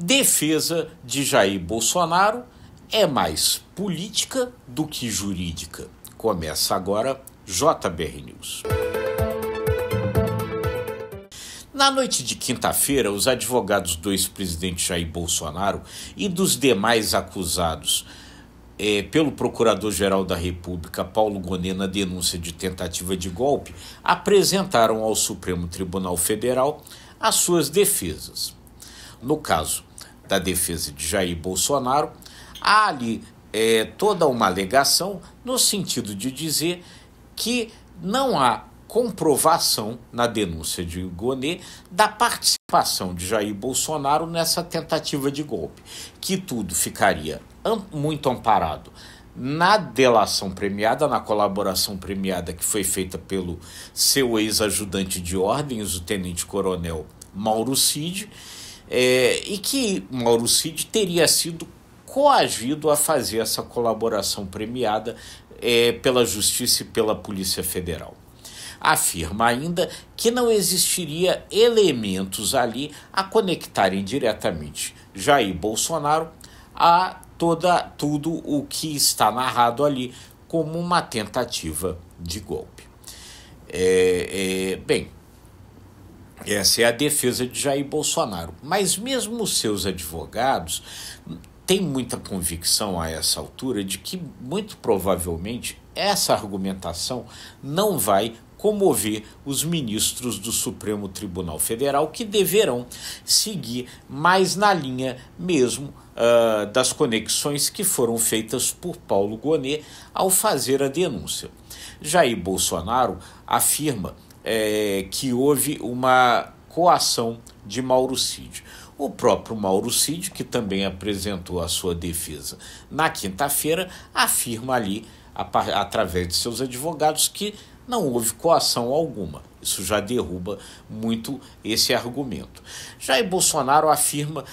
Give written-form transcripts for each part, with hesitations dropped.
Defesa de Jair Bolsonaro é mais política do que jurídica. Começa agora JBR News. Na noite de quinta-feira, os advogados do ex-presidente Jair Bolsonaro e dos demais acusados pelo Procurador-Geral da República, Paulo Gonet, na denúncia de tentativa de golpe, apresentaram ao Supremo Tribunal Federal as suas defesas. No caso da defesa de Jair Bolsonaro, há ali toda uma alegação no sentido de dizer que não há comprovação na denúncia de Gonet da participação de Jair Bolsonaro nessa tentativa de golpe, que tudo ficaria muito amparado na delação premiada, na colaboração premiada que foi feita pelo seu ex-ajudante de ordens, o tenente-coronel Mauro Cid, e que Mauro Cid teria sido coagido a fazer essa colaboração premiada pela Justiça e pela Polícia Federal. Afirma ainda que não existiria elementos ali a conectarem diretamente Jair Bolsonaro a tudo o que está narrado ali como uma tentativa de golpe. Bem, essa é a defesa de Jair Bolsonaro. Mas mesmo os seus advogados têm muita convicção a essa altura de que, muito provavelmente, essa argumentação não vai comover os ministros do Supremo Tribunal Federal, que deverão seguir mais na linha mesmo das conexões que foram feitas por Paulo Gonet ao fazer a denúncia. Jair Bolsonaro afirma que houve uma coação de Mauro Cid. O próprio Mauro Cid, que também apresentou a sua defesa na quinta-feira, afirma ali, através de seus advogados, que não houve coação alguma. Isso já derruba muito esse argumento. Jair Bolsonaro afirma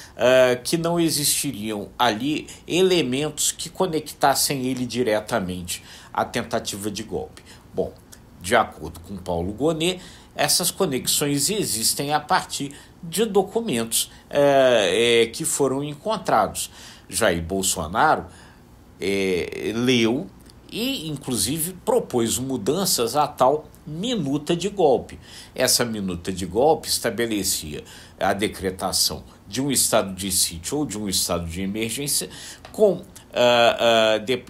que não existiriam ali elementos que conectassem ele diretamente à tentativa de golpe. Bom, de acordo com Paulo Gonet, essas conexões existem a partir de documentos que foram encontrados. Jair Bolsonaro leu e, inclusive, propôs mudanças à tal minuta de golpe. Essa minuta de golpe estabelecia a decretação de um estado de sítio ou de um estado de emergência com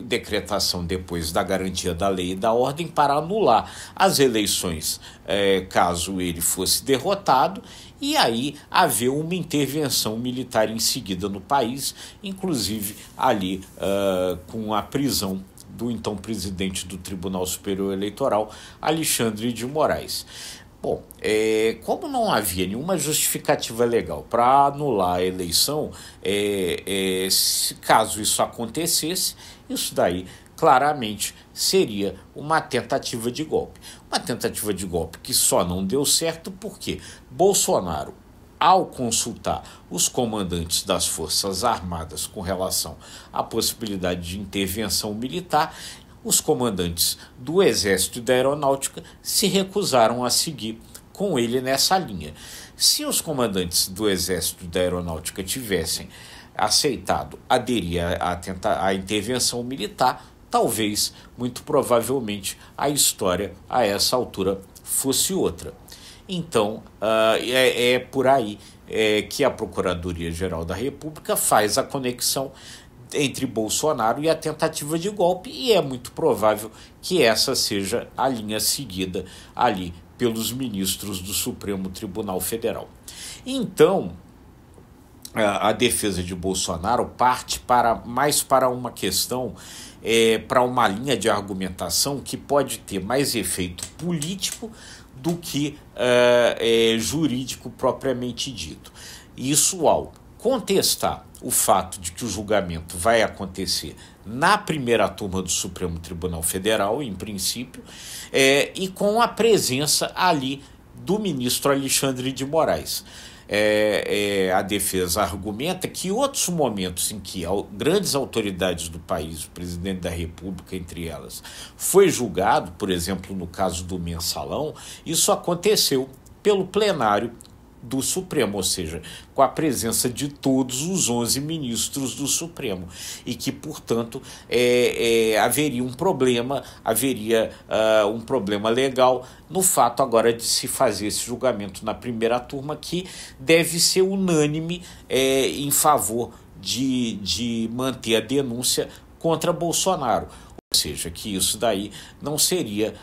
decretação depois da garantia da lei e da ordem para anular as eleições caso ele fosse derrotado, e aí haver uma intervenção militar em seguida no país, inclusive ali com a prisão do então presidente do Tribunal Superior Eleitoral, Alexandre de Moraes. Bom, como não havia nenhuma justificativa legal para anular a eleição, caso isso acontecesse, isso daí claramente seria uma tentativa de golpe. Uma tentativa de golpe que só não deu certo porque Bolsonaro, ao consultar os comandantes das Forças Armadas com relação à possibilidade de intervenção militar, os comandantes do Exército e da Aeronáutica se recusaram a seguir com ele nessa linha. Se os comandantes do Exército e da Aeronáutica tivessem aceitado aderir à intervenção militar, talvez, muito provavelmente, a história a essa altura fosse outra. Então, é por aí que a Procuradoria-Geral da República faz a conexão entre Bolsonaro e a tentativa de golpe, e é muito provável que essa seja a linha seguida ali pelos ministros do Supremo Tribunal Federal. Então, a defesa de Bolsonaro parte mais para uma questão, para uma linha de argumentação que pode ter mais efeito político do que jurídico propriamente dito. Isso ao contestar o fato de que o julgamento vai acontecer na primeira turma do Supremo Tribunal Federal, em princípio, e com a presença ali do ministro Alexandre de Moraes. A defesa argumenta que outros momentos em que grandes autoridades do país, o presidente da República entre elas, foi julgado, por exemplo, no caso do Mensalão, isso aconteceu pelo plenário do Supremo, ou seja, com a presença de todos os 11 ministros do Supremo, e que, portanto, haveria um problema legal no fato agora de se fazer esse julgamento na primeira turma, que deve ser unânime em favor de manter a denúncia contra Bolsonaro. Ou seja, que isso daí não seria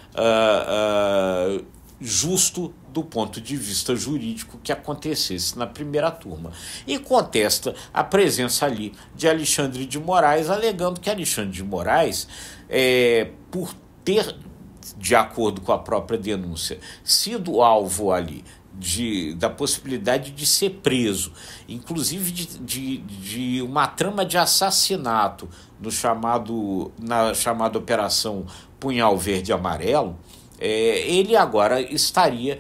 justo do ponto de vista jurídico que acontecesse na primeira turma. E contesta a presença ali de Alexandre de Moraes, alegando que Alexandre de Moraes, por ter, de acordo com a própria denúncia, sido alvo ali da possibilidade de ser preso, inclusive de uma trama de assassinato na chamada Operação Punhal Verde e Amarelo, ele agora estaria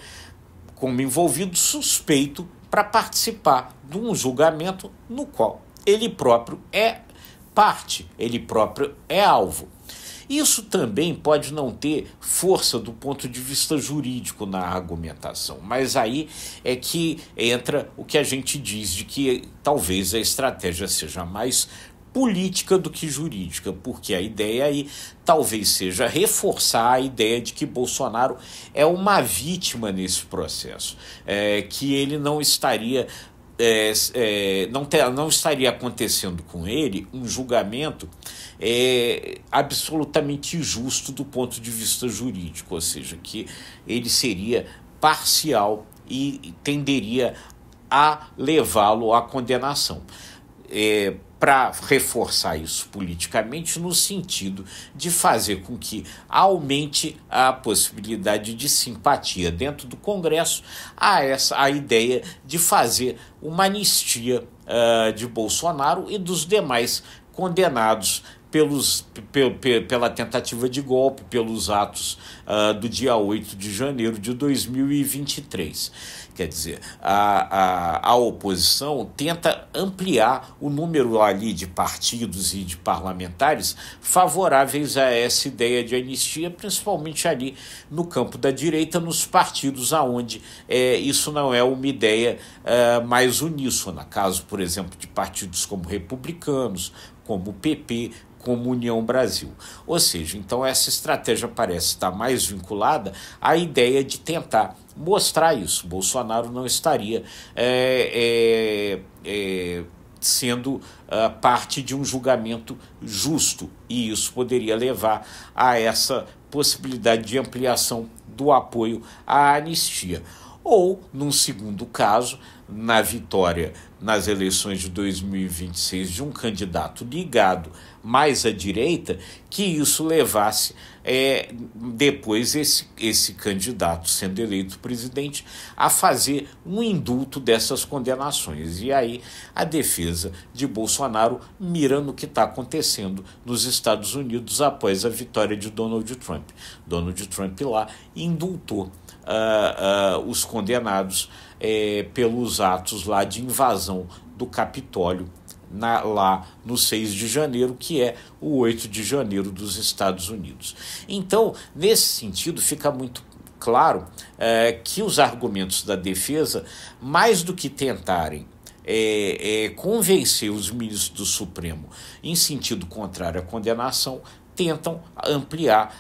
como envolvido suspeito para participar de um julgamento no qual ele próprio é parte, ele próprio é alvo. Isso também pode não ter força do ponto de vista jurídico na argumentação, mas aí é que entra o que a gente diz de que talvez a estratégia seja mais política do que jurídica, porque a ideia aí talvez seja reforçar a ideia de que Bolsonaro é uma vítima nesse processo, que ele não estaria não estaria acontecendo com ele um julgamento absolutamente justo do ponto de vista jurídico, ou seja, que ele seria parcial e tenderia a levá-lo à condenação. Para reforçar isso politicamente, no sentido de fazer com que aumente a possibilidade de simpatia dentro do Congresso a ideia de fazer uma anistia de Bolsonaro e dos demais condenados pela tentativa de golpe, pelos atos do dia 8 de janeiro de 2023. Quer dizer, a oposição tenta ampliar o número ali de partidos e de parlamentares favoráveis a essa ideia de anistia, principalmente ali no campo da direita, nos partidos aonde isso não é uma ideia mais uníssona. Caso, por exemplo, de partidos como republicanos, como o PP, como União Brasil. Ou seja, então essa estratégia parece estar mais vinculada à ideia de tentar mostrar isso. Bolsonaro não estaria sendo parte de um julgamento justo, e isso poderia levar a essa possibilidade de ampliação do apoio à anistia. Ou, num segundo caso, na vitória nas eleições de 2026 de um candidato ligado mais à direita, que isso levasse, depois esse candidato, sendo eleito presidente, a fazer um indulto dessas condenações. E aí a defesa de Bolsonaro mira no que está acontecendo nos Estados Unidos após a vitória de Donald Trump. Donald Trump lá indultou os condenados pelos atos lá de invasão do Capitólio lá no 6 de janeiro, que é o 8 de janeiro dos Estados Unidos. Então, nesse sentido, fica muito claro que os argumentos da defesa, mais do que tentarem convencer os ministros do Supremo em sentido contrário à condenação, tentam ampliar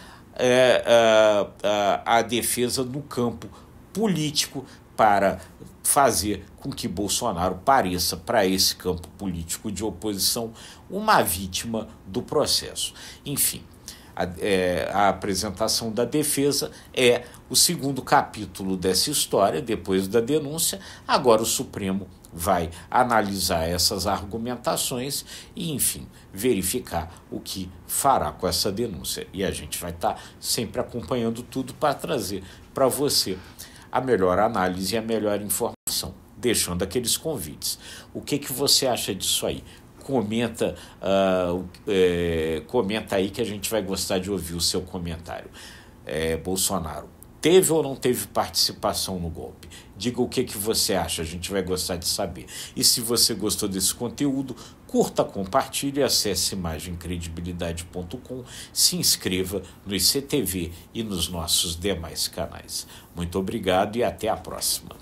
a defesa no campo político para fazer com que Bolsonaro pareça, para esse campo político de oposição, uma vítima do processo. Enfim, a apresentação da defesa é o segundo capítulo dessa história, depois da denúncia. Agora o Supremo vai analisar essas argumentações e, enfim, verificar o que fará com essa denúncia. E a gente vai estar sempre acompanhando tudo para trazer para você a melhor análise e a melhor informação, deixando aqueles convites. O que você acha disso aí? Comenta aí que a gente vai gostar de ouvir o seu comentário. Bolsonaro teve ou não teve participação no golpe? Diga o que você acha, a gente vai gostar de saber. E se você gostou desse conteúdo, curta, compartilhe, acesse imagemcredibilidade.com, se inscreva no ICTV e nos nossos demais canais. Muito obrigado e até a próxima.